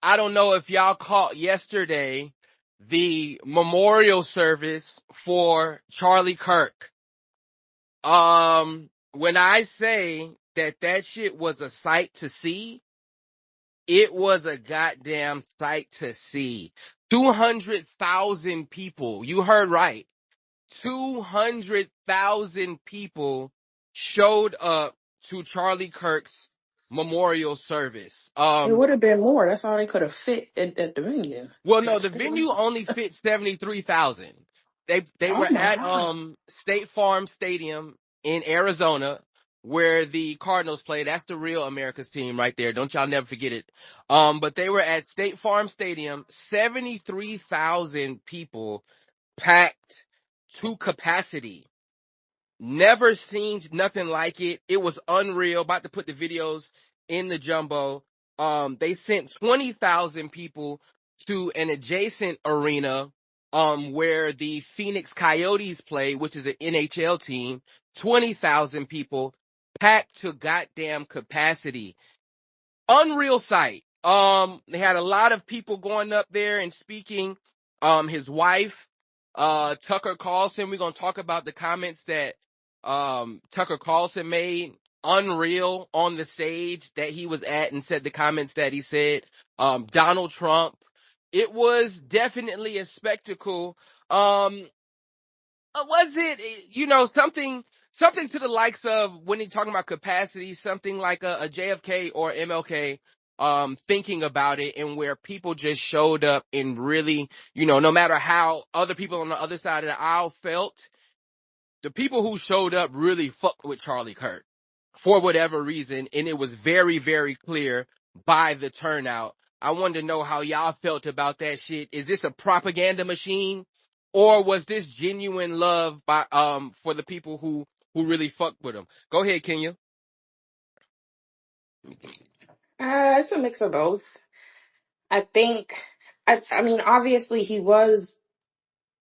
I don't know if y'all caught yesterday the memorial service for Charlie Kirk. When I say that shit was a sight to see, it was a goddamn sight to see. 200,000 people. You heard right. 200,000 people showed up to Charlie Kirk's memorial service. It would have been more. That's all they could have fit at the venue. Well, no, the venue only fit 73,000. They Oh were my at God. State Farm Stadium in Arizona where the Cardinals play. That's the real America's team right there. Don't y'all never forget it. But they were at State Farm Stadium, 73,000 people packed to capacity. Never seen nothing like it. It was unreal. About to put the videos in the jumbo. They sent 20,000 people to an adjacent arena, where the Phoenix Coyotes play, which is an NHL team. 20,000 people packed to goddamn capacity. Unreal sight. They had a lot of people going up there and speaking. His wife, Tucker Carlson, we're going to talk about the comments that, Tucker Carlson made. Unreal on the stage that he was at and said the comments that he said. Donald Trump. It was definitely a spectacle. Was it, something to the likes of when you're talking about capacity, something like a JFK or MLK, thinking about it, and where people just showed up and really, no matter how other people on the other side of the aisle felt, the people who showed up really fucked with Charlie Kirk for whatever reason, and it was very, very clear by the turnout. I wanted to know how y'all felt about that shit. Is this a propaganda machine, or was this genuine love by for the people who really fucked with him? Go ahead, Kenya. It's a mix of both. I think, I mean, obviously he was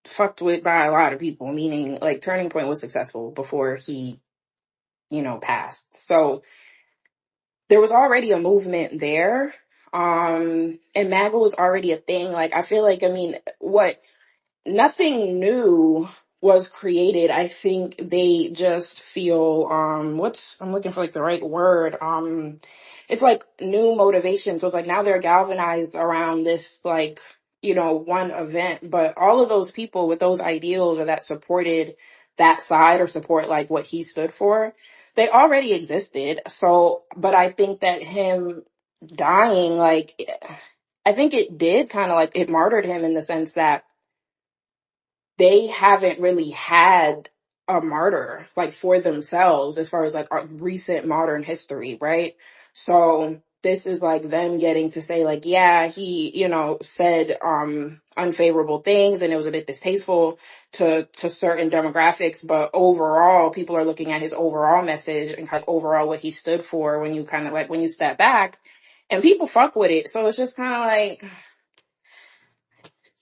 fucked with by a lot of people, meaning like Turning Point was successful before he, passed. So there was already a movement there. And MAGA was already a thing. Like, I feel like, I mean, nothing new was created. I think they just feel I'm looking for like the right word. It's like new motivation. So it's like now they're galvanized around this like, one event. But all of those people with those ideals or that supported that side or support like what he stood for, they already existed. So but I think that him dying, like I think it did kind of like it martyred him in the sense that they haven't really had a martyr like for themselves as far as like our recent modern history, right? So this is like them getting to say like, yeah, he, said unfavorable things and it was a bit distasteful to certain demographics, but overall people are looking at his overall message and like overall what he stood for when you kind of like when you step back and people fuck with it. So it's just kind of like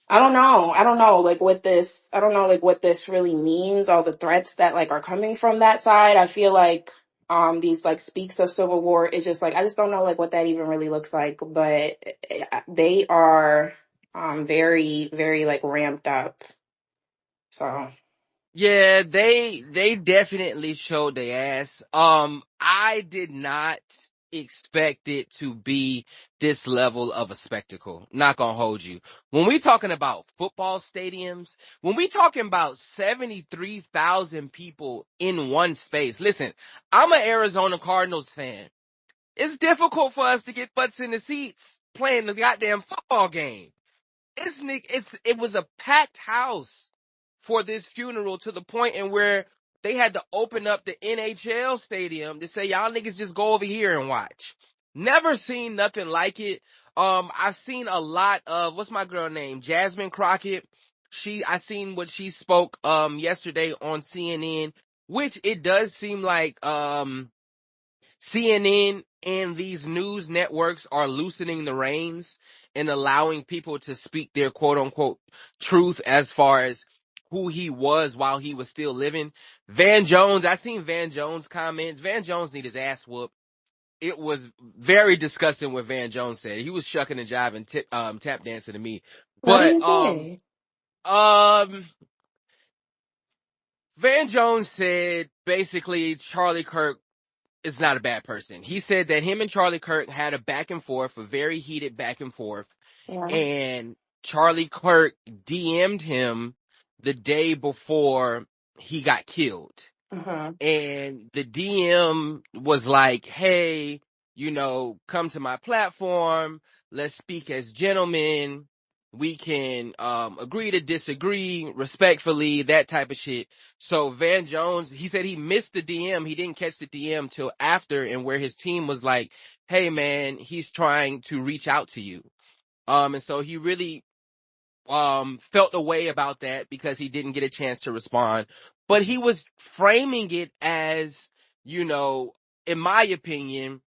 I don't know. I don't know like what this I don't know like what this really means, all the threats that like are coming from that side. I feel like these like speaks of civil war, it just like I just don't know like what that even really looks like, but they are very very like ramped up. So Yeah, they definitely showed their ass. I did not expect it to be this level of a spectacle. Not gonna hold you. When we talking about football stadiums, when we talking about 73,000 people in one space. Listen, I'm an Arizona Cardinals fan. It's difficult for us to get butts in the seats playing the goddamn football game. It was a packed house for this funeral to the point in where they had to open up the NHL stadium to say, y'all niggas just go over here and watch. Never seen nothing like it. I've seen a lot of, what's my girl name? Jasmine Crockett. I seen what she spoke, yesterday on CNN, which it does seem like, CNN and these news networks are loosening the reins and allowing people to speak their quote unquote truth as far as who he was while he was still living. Van Jones, I seen Van Jones comments. Van Jones need his ass whooped. it was very disgusting what Van Jones said. He was shucking and jiving, tap dancing to me. What did But he say? um, Van Jones said basically Charlie Kirk is not a bad person. He said that him and Charlie Kirk had a back and forth, a very heated back and forth, Yeah. and Charlie Kirk DM'd him the day before he got killed. Mm-hmm. And the DM was like, hey, come to my platform. Let's speak as gentlemen. We can, agree to disagree respectfully, that type of shit. So Van Jones, he said he missed the DM. He didn't catch the DM till after, and where his team was like, hey man, he's trying to reach out to you. And so he really felt a way about that because he didn't get a chance to respond. But he was framing it as, in my opinion,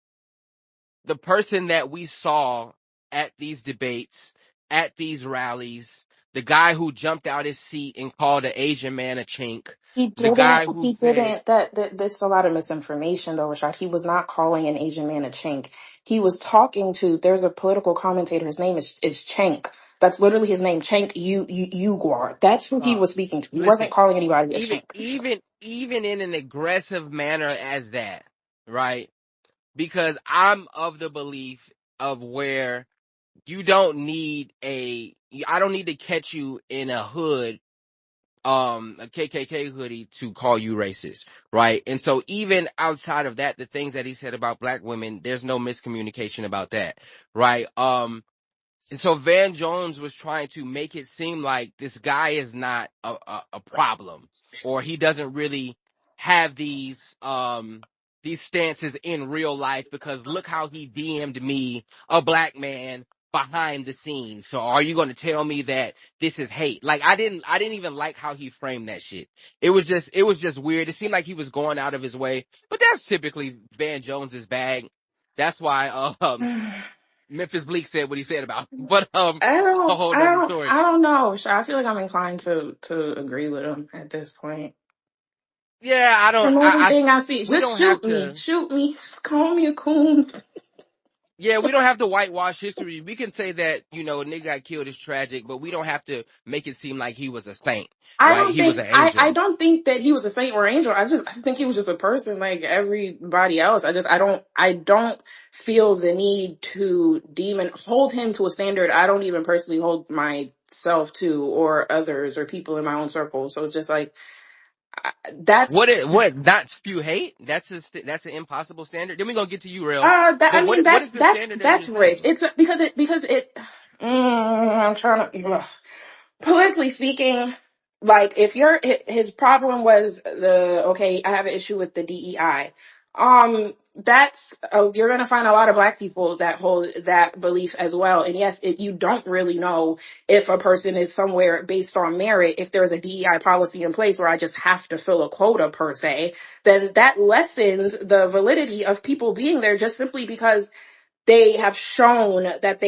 the person that we saw at these debates, at these rallies, the guy who jumped out his seat and called an Asian man a chink, He the didn't. guy who He said, didn't. That's a lot of misinformation, though, Rashad. He was not calling an Asian man a chink. He was talking to. There's a political commentator. His name is Chank. That's literally his name, Chank Uguar. That's who he uh, was speaking to. He listen, wasn't calling anybody a even, chink. even, even in an aggressive manner as that, right? Because I'm of the belief of where you don't need I don't need to catch you in a hood, a KKK hoodie to call you racist, right? And so even outside of that, the things that he said about black women, there's no miscommunication about that, right? And so Van Jones was trying to make it seem like this guy is not a problem, or he doesn't really have these stances in real life because look how he DM'd me, a black man, behind the scenes. So are you going to tell me that this is hate? Like I didn't even like how he framed that shit. It was just weird. It seemed like he was going out of his way, but that's typically Van Jones's bag. That's why, Memphis Bleak said what he said about him. But I a don't. whole I nother don't. story. I don't know, Rashad. I feel like I'm inclined to agree with him at this point. Yeah, I don't. From everything I see, We just don't have shoot me. to. Shoot me. Call me a coon. Yeah, we don't have to whitewash history. We can say that a nigga got killed is tragic, but we don't have to make it seem like he was a saint, I right? don't He was think an I angel. don't think that he was a saint or angel. I think he was just a person like everybody else. I don't feel the need to hold him to a standard I don't even personally hold myself to or others or people in my own circle. So it's just like that's What? Not spew hate? That's an impossible standard. Then we gonna get to you, real. that I But mean what is the standard that that's you're rich. saying? It's because it I'm trying to politically speaking, like if his problem was I have an issue with the DEI. That's you're gonna find a lot of black people that hold that belief as well. And yes, you don't really know if a person is somewhere based on merit. If there's a DEI policy in place where I just have to fill a quota per se, then that lessens the validity of people being there just simply because they have shown that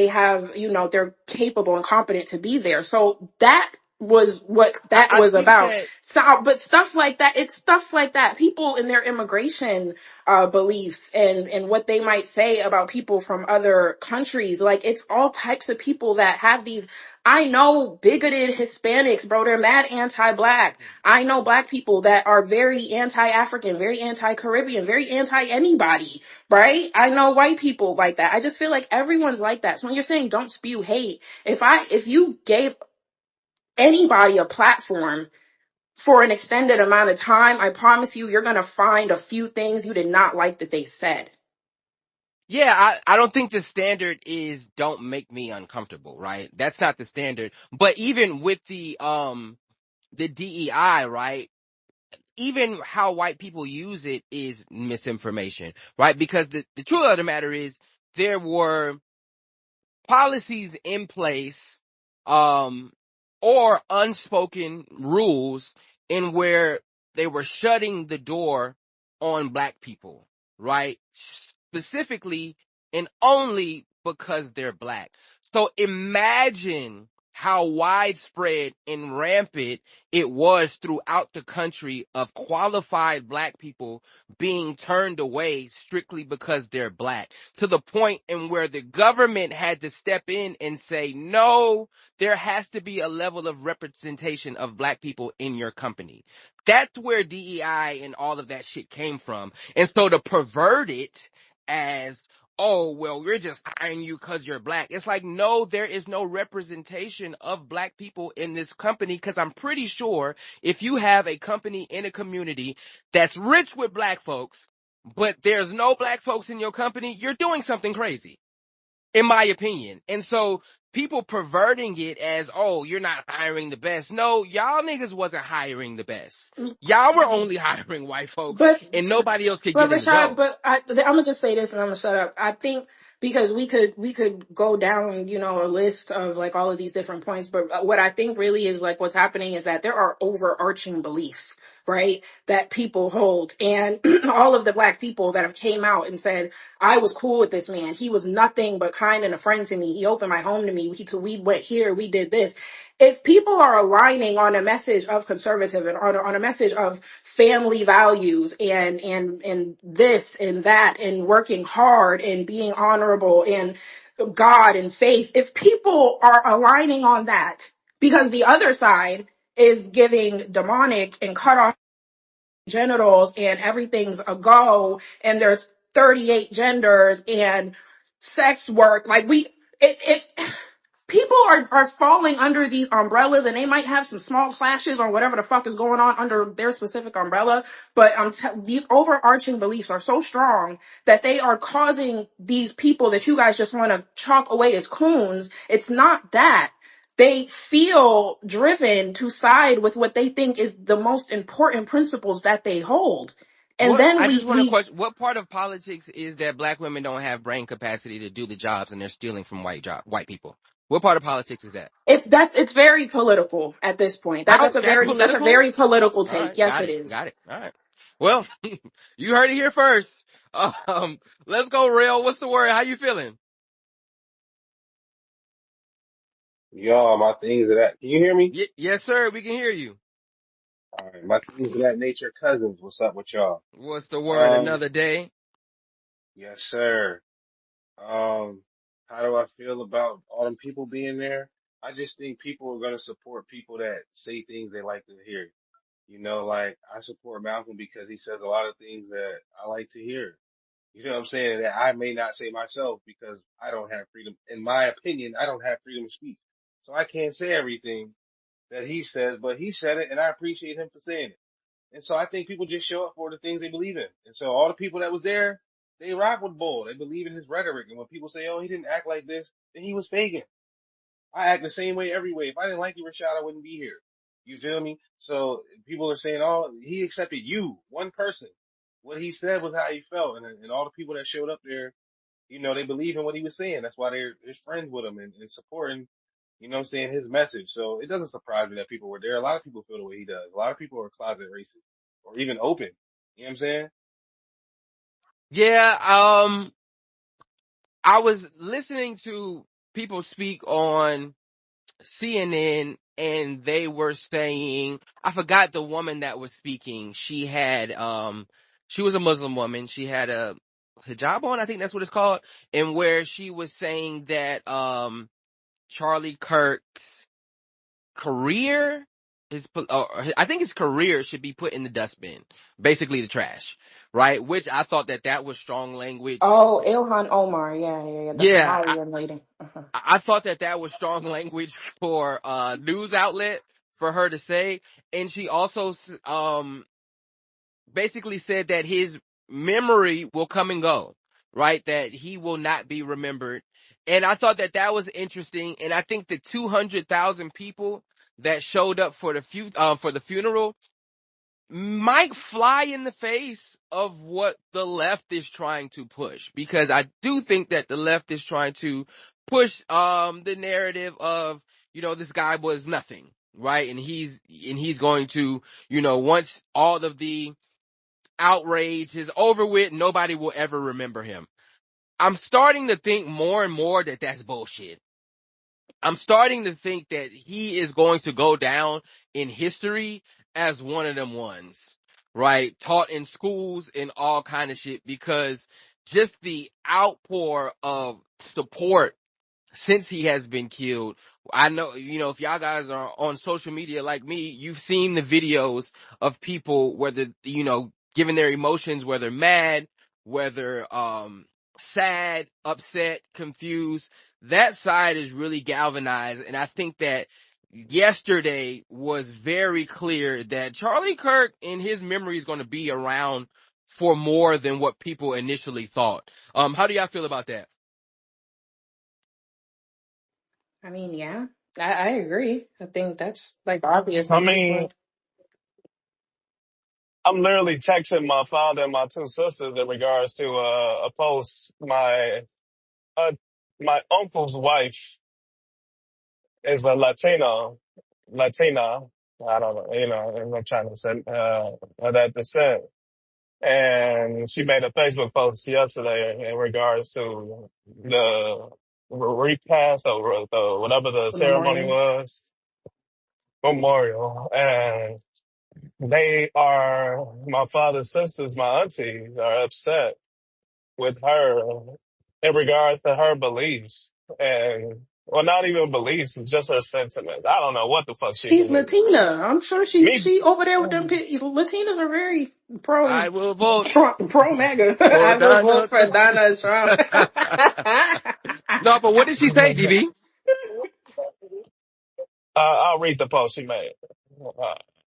they're capable and competent to be there. So that was what that I was think about. that So, but it's stuff like that. People in their immigration beliefs and what they might say about people from other countries. Like it's all types of people that have these. I know bigoted Hispanics, bro. They're mad anti-black. I know black people that are very anti-African, very anti-Caribbean, very anti-anybody, right? I know white people like that. I just feel like everyone's like that. So when you're saying don't spew hate, if you gave anybody a platform for an extended amount of time, I promise you're going to find a few things you did not like that they said. Yeah, I don't think the standard is don't make me uncomfortable, right? That's not the standard. But even with the DEI, right? Even how white people use it is misinformation, right? Because the truth of the matter is there were policies in place, um, or unspoken rules in where they were shutting the door on black people, right? Specifically and only because they're black. So imagine how widespread and rampant it was throughout the country of qualified black people being turned away strictly because they're black, to the point in where the government had to step in and say, no, there has to be a level of representation of black people in your company. That's where DEI and all of that shit came from. And so to pervert it as, oh, well, we're just hiring you because you're black. It's like, no, there is no representation of black people in this company, because I'm pretty sure if you have a company in a community that's rich with black folks, but there's no black folks in your company, you're doing something crazy, in my opinion. And so people perverting it as, oh, you're not hiring the best. No, y'all niggas wasn't hiring the best. Y'all were only hiring white folks, But and nobody else could But get in the Rashad, door. I'm gonna just say this and I'm gonna shut up. I think because we could go down, a list of like all of these different points, but what I think really is like what's happening is that there are overarching beliefs, right, that people hold, and all of the black people that have came out and said, I was cool with this man. He was nothing but kind and a friend to me. He opened my home to me. We went here. We did this. If people are aligning on a message of conservative and on a message of family values and this and that and working hard and being honorable and God and faith, if people are aligning on that because the other side is giving demonic and cut off genitals and everything's a go and there's 38 genders and sex work, like if people are falling under these umbrellas and they might have some small clashes on whatever the fuck is going on under their specific umbrella, but these overarching beliefs are so strong that they are causing these people that you guys just want to chalk away as coons. It's not that. They feel driven to side with what they think is the most important principles that they hold. And What then I we just want to we question: what part of politics is that black women don't have brain capacity to do the jobs and they're stealing from white people? What part of politics is that? it's very political at this point. How That's a that's that's a political? very political All take. right, Yes, got it it, is. got it. All right. Well, you heard it here first. Let's go, real. What's the word? How you feeling? Y'all, my things of that. Can you hear me? Yes, sir. We can hear you. All right, my things of that nature cousins. What's up with y'all? What's the word? Um, Another day. yes, sir. Um, how do I feel about all them people being there? I just think people are gonna support people that say things they like to hear. Like I support Malcolm because he says a lot of things that I like to hear. You know what I'm saying? That I may not say myself because I don't have freedom. In my opinion, I don't have freedom of speech. So I can't say everything that he says, but he said it and I appreciate him for saying it. And so I think people just show up for the things they believe in. And so all the people that was there, they rock with Bull. They believe in his rhetoric. And when people say, oh, he didn't act like this, then he was faking. I act the same way every way. If I didn't like you, Rashad, I wouldn't be here. You feel me? So people are saying, oh, he accepted you, one person. What he said was how he felt. And all the people that showed up there, they believe in what he was saying. That's why they're friends with him and supporting, his message. So it doesn't surprise me that people were there. A lot of people feel the way he does. A lot of people are closet racist or even open. You know what I'm saying? Yeah. I was listening to people speak on CNN, and they were saying, I forgot the woman that was speaking. She was a Muslim woman. She had a hijab on, I think that's what it's called. And where she was saying that, Charlie Kirk's career, I think his career should be put in the dustbin, basically the trash, right? Which I thought that was strong language. Oh, Ilhan Omar. Yeah, yeah, yeah. The Yeah, Somalian lady. Uh-huh. I thought that was strong language for a news outlet for her to say. And she also, basically said that his memory will come and go, right? That he will not be remembered. And I thought that was interesting. And I think the 200,000 people that showed up for the funeral might fly in the face of what the left is trying to push, because I do think that the left is trying to push the narrative of, this guy was nothing, right? And he's going to, once all of the outrage is over with, nobody will ever remember him. I'm starting to think more and more that that's bullshit. I'm starting to think that he is going to go down in history as one of them ones, right? Taught in schools and all kind of shit, because just the outpour of support since he has been killed. I know, if y'all guys are on social media like me, you've seen the videos of people, whether, giving their emotions, whether mad, whether, sad, upset, confused. That side is really galvanized. And I think that yesterday was very clear that Charlie Kirk in his memory is going to be around for more than what people initially thought. How do y'all feel about that? I mean, yeah, I agree. I think that's like obvious. I mean, I'm literally texting my father and my two sisters in regards to a post. Uh, my uncle's wife is a Latina. I don't know, I'm not trying to say of that descent. And she made a Facebook post yesterday in regards to the repast or whatever the The ceremony memorial. was, memorial. And they are, my father's sisters, my aunties, are upset with her in regards to her beliefs. And, well, not even beliefs, just her sentiments. I don't know what the fuck she She's believes. Latina. I'm sure she Me, she over there with them. Latinas are very pro I will vote Trump, pro MAGA. for I will vote Donald for Trump. Donald Trump. No, but what did she say, DB? I'll read the post she made.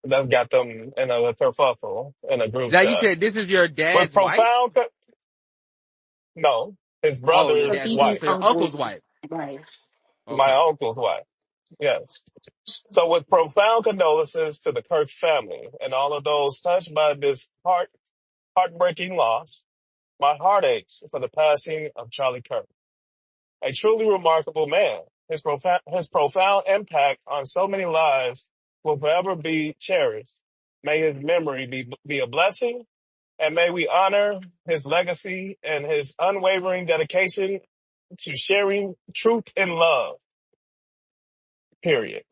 That got them in a kerfuffle in a group Now you chat. said this is your With dad's wife? profound, no, his Oh, your So brother's dad's DB's wife, wife, your uncle's uncle's wife. wife. my Okay. uncle's wife. Yes. So with profound condolences to the Kirk family and all of those touched by this heartbreaking loss, my heart aches for the passing of Charlie Kirk, a truly remarkable man. His profound impact on so many lives will forever be cherished. May his memory be a blessing, and may we honor his legacy and his unwavering dedication to sharing truth and love, period.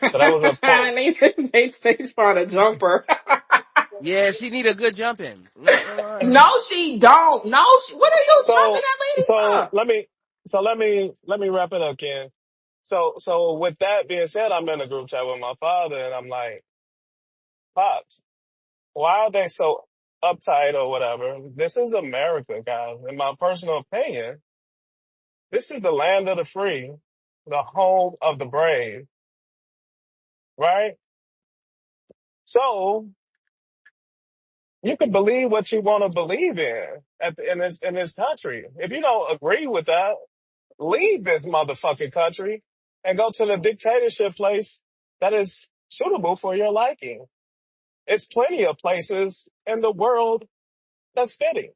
So that was a quote. They found a jumper. Yeah, she need a good jump in. Not gonna lie. No, she don't. No, what are you jumping So, that lady so for? let me, let me wrap it up, Ken. So with that being said, I'm in a group chat with my father and I'm like, Pops, why are they so uptight or whatever? This is America, guys. In my personal opinion, this is the land of the free, the home of the brave, right? So you can believe what you want to believe in this country. If you don't agree with that, leave this motherfucking country and go to the dictatorship place that is suitable for your liking. It's plenty of places in the world that's fitting.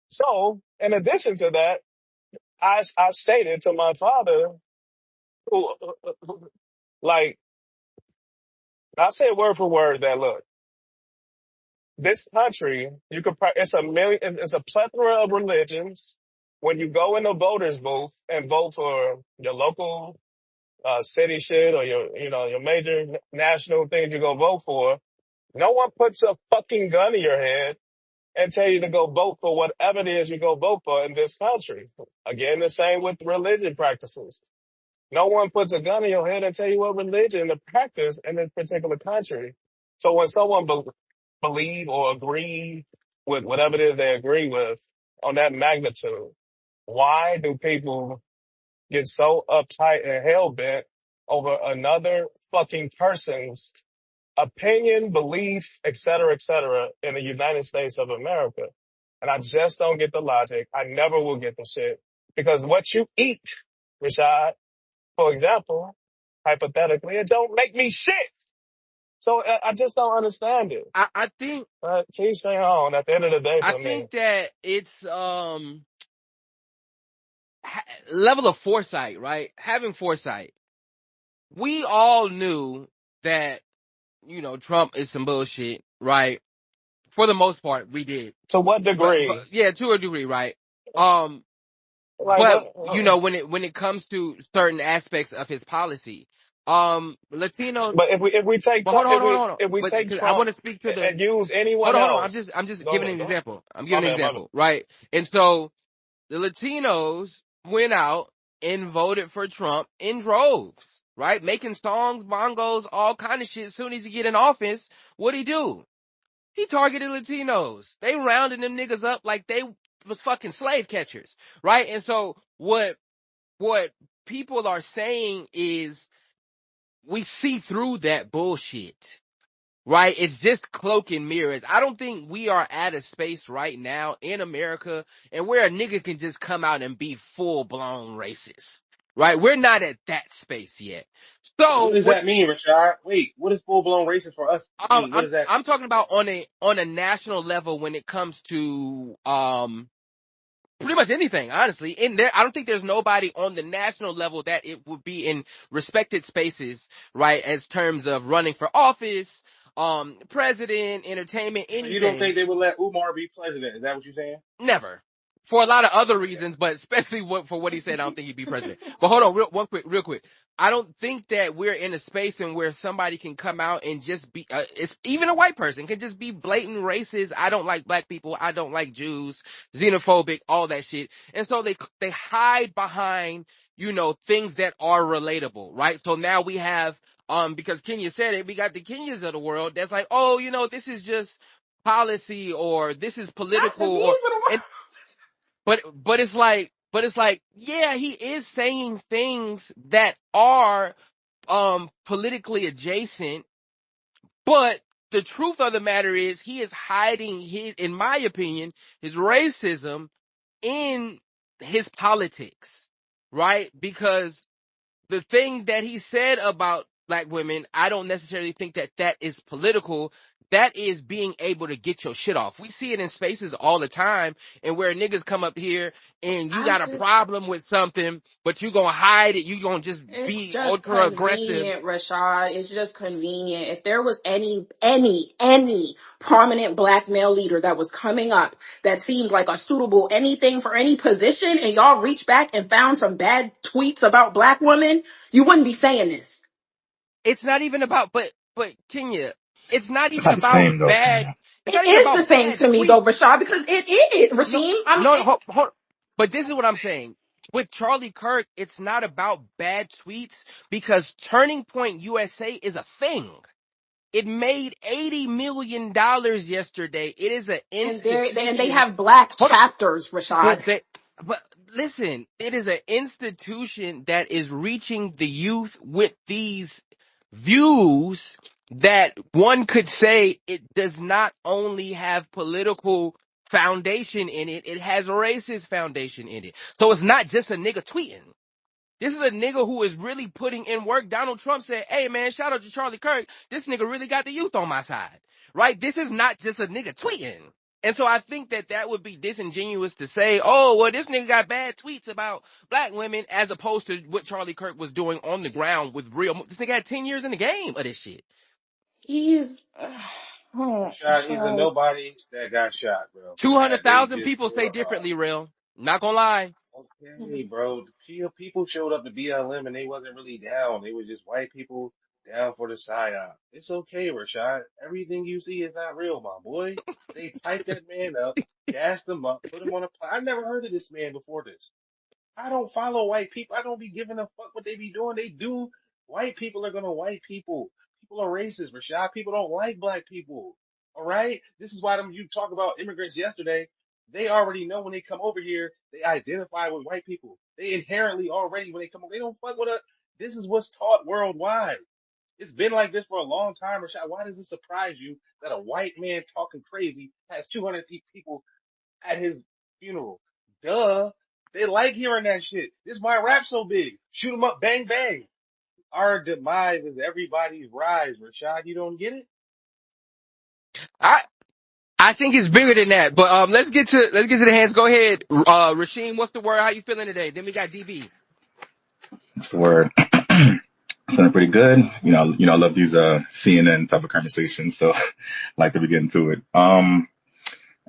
So, in addition to that, I stated to my father, who, like, I said word for word that, look, this country, it's a plethora of religions. When you go in the voters booth and vote for your local city shit or your major national things you go vote for, no one puts a fucking gun in your head and tell you to go vote for whatever it is you go vote for in this country. Again, the same with religion practices. No one puts a gun in your head and tell you what religion to practice in this particular country. So when someone believe or agree with whatever it is they agree with on that magnitude, why do people get so uptight and hell bent over another fucking person's opinion, belief, et cetera, in the United States of America? And I just don't get the logic. I never will get the shit. Because what you eat, Rashad, for example, hypothetically, it don't make me shit. So I just don't understand it. I think Teach their own at the end of the day I for me. think that it's level of foresight, right? Having foresight. We all knew that, Trump is some bullshit, right? For the most part, we did. To what But degree? yeah, to a degree, right? Um Like but what? when it comes to certain aspects of his policy, Latino. But if we take But hold on, If hold on. we But take because I Trump want to speak to the. and use Hold anyone on, hold on. else, I'm just go giving ahead, an go ahead. example. I'm My giving an bad, my bad. example, right? And so the Latinos went out and voted for Trump in droves, right? Making songs, bongos, all kind of shit. As soon as he get in office, what'd he do? He targeted Latinos. They rounded them niggas up like they was fucking slave catchers, right? And so what people are saying is we see through that bullshit. Right? It's just cloak and mirrors. I don't think we are at a space right now in America and where a nigga can just come out and be full blown racist. Right? We're not at that space yet. What So does what that mean, Rashad? Wait, what does full blown racist for us mean? What I'm does that? I'm talking about on a national level when it comes to pretty much anything, honestly. In there, I don't think there's nobody on the national level that it would be in respected spaces, right? As terms of running for office, president, entertainment, So you don't anything. think they would let Umar be president? Is that what you're saying? Never. For a lot of other Okay. reasons, but especially for what he said, I don't think he'd be president. But hold on, real quick. I don't think that we're in a space in where somebody can come out and just be, it's even a white person can just be blatant racist. I don't like black people. I don't like Jews, xenophobic, all that shit. And so they hide behind, things that are relatable, right? So now we have, because Kenya said it, we got the Kenyas of the world that's like, oh, this is just policy or this is Not the political means or of the and but it's like yeah, he is saying things that are politically adjacent, but the truth of the matter is he is hiding his, in my opinion, his racism in his politics, right? Because the thing that he said about black women, I don't necessarily think that that is political. That is being able to get your shit off. We see it in spaces all the time, and where niggas come up here and you I got a just problem with something, but you gonna hide it. You gonna just It's be just ultra aggressive. convenient, Rashad. It's just convenient. If there was any prominent black male leader that was coming up that seemed like a suitable anything for any position, and y'all reached back and found some bad tweets about black women, you wouldn't be saying this. It's not even about, but Kenya, it's not It's even not the about same though, bad. Kenya. It's not It even is the about same bad to me though, tweets. Rashad, because it is, No, Rasheem. no, hold. But this is what I'm saying. With Charlie Kirk, it's not about bad tweets because Turning Point USA is a thing. It made $80 million yesterday. It is an And they institution. have black Hold on. chapters, Rashad. But listen, it is an institution that is reaching the youth with these views that one could say it does not only have political foundation in it, it has racist foundation in it. So it's not just a nigga tweeting. This is a nigga who is really putting in work. Donald Trump said, hey man, shout out to Charlie Kirk. This nigga really got the youth on my side. Right? This is not just a nigga tweeting. And so I think that that would be disingenuous to say, oh, well, this nigga got bad tweets about black women as opposed to what Charlie Kirk was doing on the ground with real. This nigga had 10 years in the game of this shit. He's oh, Rashad, he's a so nobody that got shot, bro. That they 200,000 just people say were. differently, real. Not gonna lie. Okay, bro. People showed up to BLM and they wasn't really down. They was just white people down for the psyop. It's okay, Rashad. Everything you see is not real, my boy. They piped that man up, gassed him up, put him on a plane. I never heard of this man before this. I don't follow white people. I don't be giving a fuck what they be doing. They do. White people are gonna white people. People are racist, Rashad. People don't like black people. All right? This is why you talk about immigrants yesterday. They already know when they come over here, they identify with white people. They inherently already, when they come over, they don't fuck with us. This is what's taught worldwide. It's been like this for a long time, Rashad. Why does it surprise you that a white man talking crazy has 200 people at his funeral? Duh. They like hearing that shit. This is why rap so big. Shoot 'em up, bang bang. Our demise is everybody's rise, Rashad. You don't get it? I, I think it's bigger than that, but let's get to the hands. Go ahead, Rasheem. What's the word? How you feeling today? Then we got DB. What's the word? Feeling pretty good. I love these CNN type of conversations, so I like to be getting to it.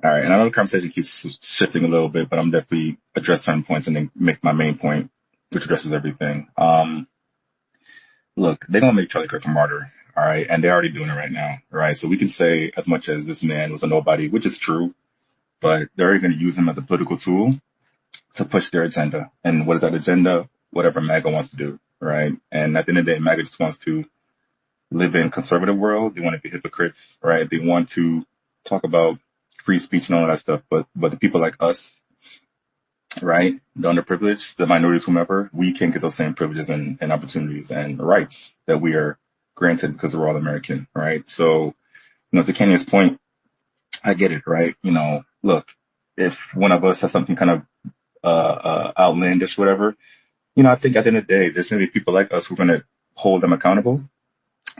All right. And I know the conversation keeps shifting a little bit, but I'm definitely address certain points and then make my main point, which addresses everything. Look, they're going to make Charlie Kirk a martyr. All right. And they're already doing it right now. All right. So we can say as much as this man was a nobody, which is true, but they're already going to use him as a political tool to push their agenda. And what is that agenda? Whatever MAGA wants to do. Right. And at the end of the day, MAGA just wants to live in conservative world. They want to be hypocrites. Right. They want to talk about free speech and all that stuff. But the people like us, right, the underprivileged, the minorities, whomever, we can't get those same privileges and opportunities and rights that we are granted because we're all American, right? So, to Kenya's point, I get it, right? Look, if one of us has something kind of outlandish, whatever, I think at the end of the day, there's going to be people like us who are going to hold them accountable,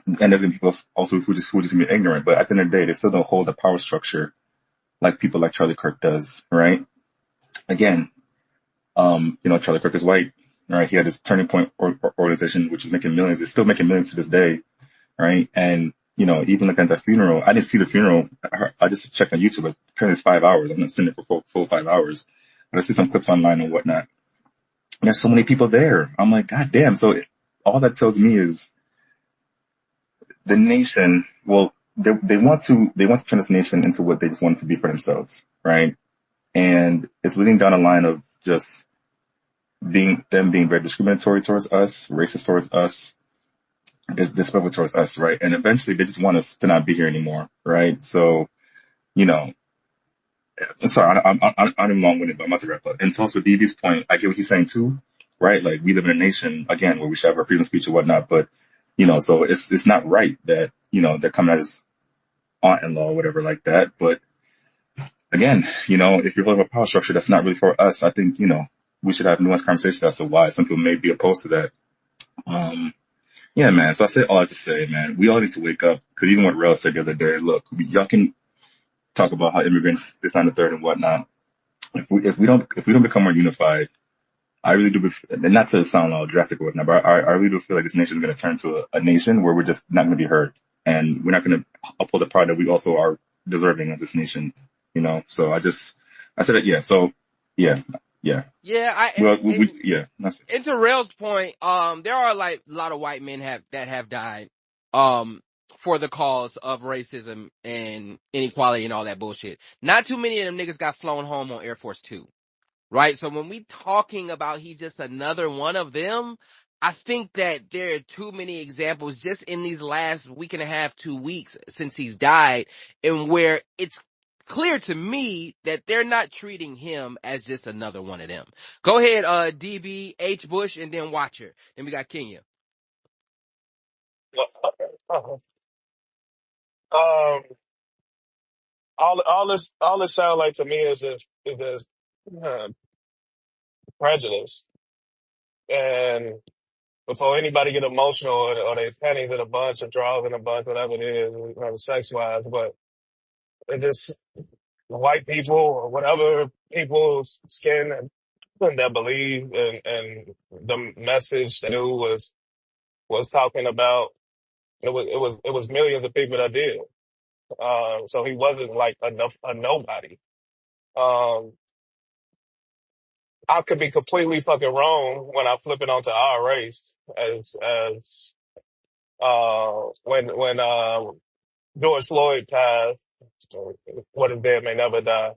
and there's going to be people also who just be ignorant. But at the end of the day, they still don't hold the power structure like people like Charlie Kirk does, right? Again, Charlie Kirk is white, right? He had this Turning Point organization, which is making millions. It's still making millions to this day, right? And, even looking at that funeral, I didn't see the funeral. I just checked on YouTube. Apparently it's 5 hours. I'm not sitting there for full 5 hours. But I see some clips online and whatnot. And there's so many people there. I'm like, God damn. So all that tells me is the nation, well, they want to turn this nation into what they just want it to be for themselves, right? And it's leading down a line of just being very discriminatory towards us, racist towards us, disrespectful towards us, right? And eventually they just want us to not be here anymore, right? So, sorry, I'm long-winded, but I'm about to wrap up. And to also DB's point, I get what he's saying too, right? Like we live in a nation, again, where we should have our freedom of speech and whatnot, but, so it's not right that, they're coming at his aunt-in-law or whatever like that. But again, if you're holding a power structure that's not really for us, I think, we should have nuanced conversations as to why some people may be opposed to that. Yeah, man. So I say all I have to say, man, we all need to wake up. Cause even what Rel said the other day, look, y'all can talk about how immigrants, this, and the third and whatnot. If we don't become more unified, I really do, and not to sound all drastic or whatnot, but I really do feel like this nation is going to turn to a nation where we're just not going to be heard. And we're not going to uphold the pride that we also are deserving of this nation, So I said it, yeah. So yeah. Yeah, Well, yeah, that's it. and to Rail's point, there are like a lot of white men that have died, for the cause of racism and inequality and all that bullshit. Not too many of them niggas got flown home on Air Force Two. Right? So when we talking about he's just another one of them, I think that there are too many examples just in these last week and a half, 2 weeks since he's died, and where it's clear to me that they're not treating him as just another one of them. Go ahead, DB, H. Bush, and then Watcher. Then we got Kenya. Um, all this sound like to me is just uh, prejudice. And before anybody get emotional or they panties in a bunch or draws in a bunch, whatever it is, sex wise, but it just white people or whatever people's skin and that believe and the message that it was talking about. It was millions of people that did. So he wasn't like a nobody. Um, I could be completely fucking wrong when I flip it onto our race as when George Floyd passed, what is dead may never die.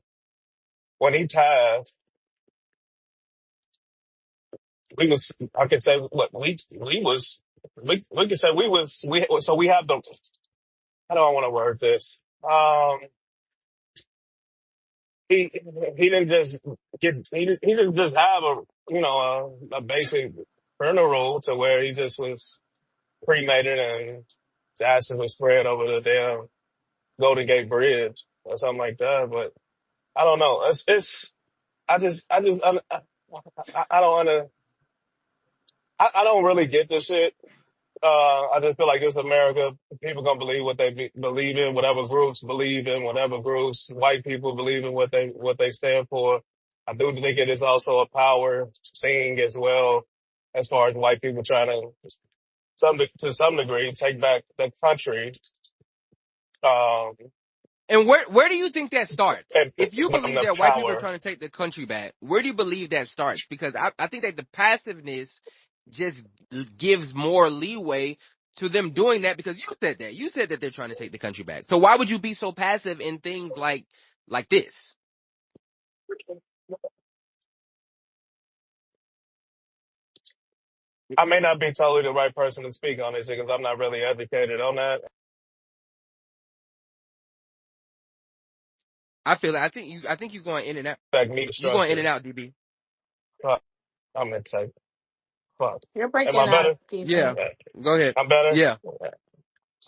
When he passed, we was I can say look we can say we have the how do I want to word this? He he didn't just he didn't just have a basic funeral to where he just was cremated and his ashes were spread over the damn Golden Gate Bridge or something like that. But I don't know. It's I don't wanna I don't really get this shit. I just feel like this America, people gonna believe what they believe in, whatever groups believe in, whatever groups white people believe in what they stand for. I do think it is also a power thing as well, as far as white people trying to some degree take back the country. Um, And where do you think that starts? and If you from believe the that white people are power. trying to take the country back, where do you believe that starts? Because I think that the passiveness just gives more leeway to them doing that because you said that. You said that they're trying to take the country back. So why would you be so passive in things like this? I may not be totally the right person to speak on this because I'm not really educated on that. I feel it. I think you're going in and out. Like me You're going in and structure. out, DB. Fuck. I'm gonna say fuck. You're Am I breaking up, better? Yeah. DB. Yeah. Go ahead. I'm better. Yeah.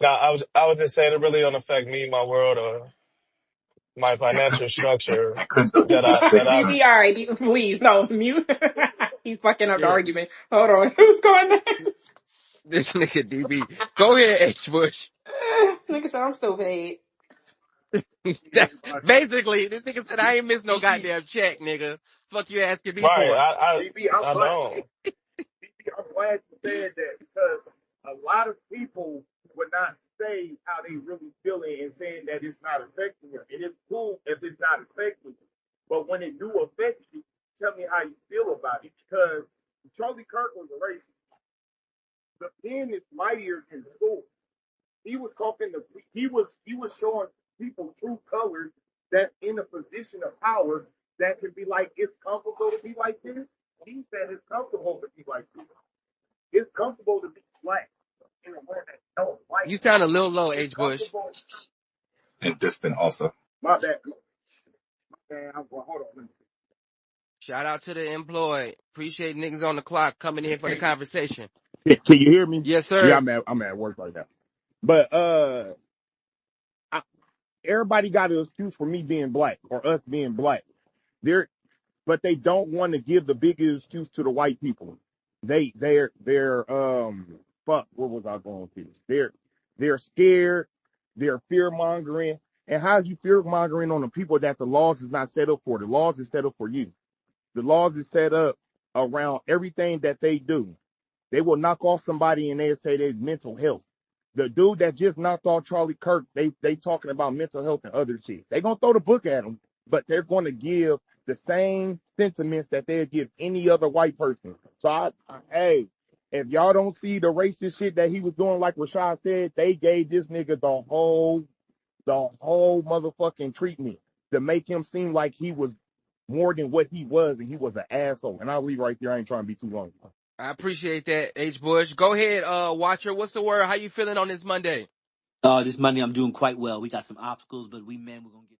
No, I was just saying it really don't affect me, my world, or my financial structure It could though. that It's I big that I difference. DB, all right, please, no, mute. He's fucking up the Yeah. argument. Hold on, who's going next? This nigga DB. Go ahead, H Bush. Nigga, so I'm still paid. Basically, this nigga said I ain't missed no goddamn check, nigga. Fuck you asking me right. for. I don't. I'm glad you said that because a lot of people would not say how they really feeling and saying that it's not affecting you. And it's cool if it's not affecting you. But when it do affect you, tell me how you feel about it. Because Charlie Kirk was a racist. The pen is mightier than the sword. He was talking to he was showing people true colors that in a position of power that can be like it's comfortable to be like this. He said it's comfortable to be like this. It's comfortable to be black in a way that don't like You it. sound a little low, It's H Bush. comfortable. And distant also. My bad. Man, I'm going. Hold on. Shout out to the employed. Appreciate niggas on the clock coming in for the conversation. Yeah, can you hear me? Yes, Yeah, sir. I'm at work right now. But I, everybody got an excuse for me being black or us being black. There, but they don't want to give the biggest excuse to the white people. They're fuck. What was I going to? They're scared. They're fear mongering. And how's you fear mongering on the people that the laws is not set up for? The laws is set up for you. The laws is set up around everything that they do. They will knock off somebody and they'll say there's mental health. The dude that just knocked off Charlie Kirk, they talking about mental health and other shit. They gonna throw the book at him, but they're gonna give the same sentiments that they'd give any other white person. So hey, if y'all don't see the racist shit that he was doing, like Rashad said, they gave this nigga the whole motherfucking treatment to make him seem like he was more than what he was, and he was an asshole. And I'll leave right there. I ain't trying to be too long. I appreciate that, H Bush. Go ahead, Watcher. What's the word? How you feeling on this Monday? This Monday I'm doing quite well. We got some obstacles, but we men we're gonna get.